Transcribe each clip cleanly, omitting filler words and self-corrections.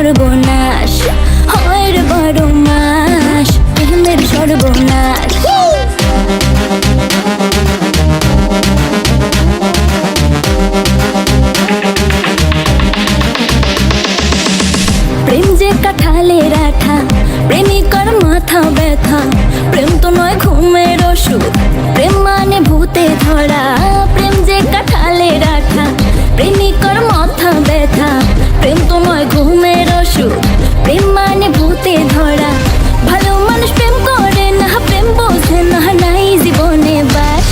সর্বনাশ হয় রে বারো মাস, প্রেমের সর্বনাশ। প্রেম যে কাঁঠালের আঠা, প্রেমিকার মাথা ব্যথা। প্রেম তো নয় ঘুমের ওষুধ, প্রেম মানে ভূতে ধরা। প্রেম যে কাঁঠালের আঠা, প্রেমিকার মাথা ব্যথা। প্রেম তো নয় ঘুমের ওষুধ, প্রেম মানে ভূতে ধরা। ভালো মানুষ প্রেম করে না, প্রেম বোঝে না, নাই জীবনে বাস।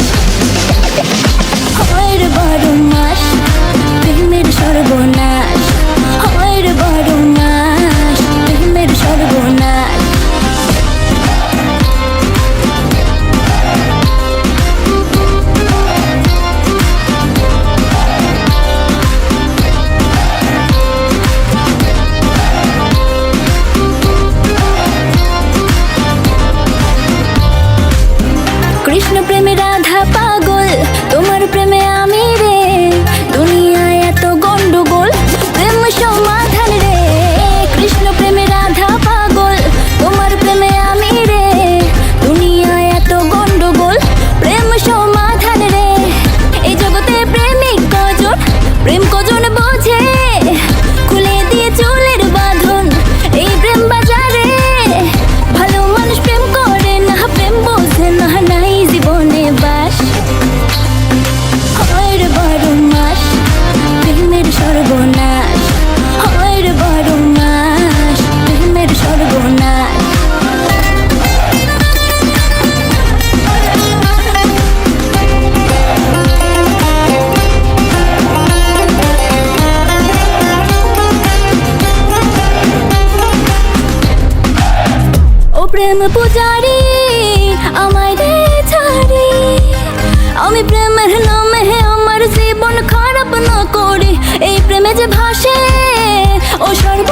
হয় রে বারো মাস, প্রেমের সর্বনাশ হয় রে বারো মাস, প্রেমের সর্বনাশ। কৃষ্ণ প্রেমে রাধা পাগল, তোমার প্রেমে আমি রে। দুনিয়ায় এত গন্ডগোল, প্রেম সমাধান রে। কৃষ্ণ প্রেমে রাধা পাগল, তোমার প্রেমে আমি রে। দুনিয়ায় এত গন্ডগোল, প্রেম সমাধান রে। এই জগতে প্রেমিক কজন, প্রেম কজন বোঝে। খুলে দিয়ে চুলের বাঁধন এই প্রেম বাজারে। ভালো মানুষ প্রেম করে না, প্রেম বোঝে না, নাই জীবনে বাস। হয় রে বারো মাস, প্রেমের সর্বনাশ হয় রে বারো মাস, প্রেমের সর্বনাশ। ও প্রেম পূজারি আমায় দে ছাড়ি, আমি প্রেমের নামে আমার জীবন খারাপ না করি। এই প্রেমে যে ভাসে ও সর্ব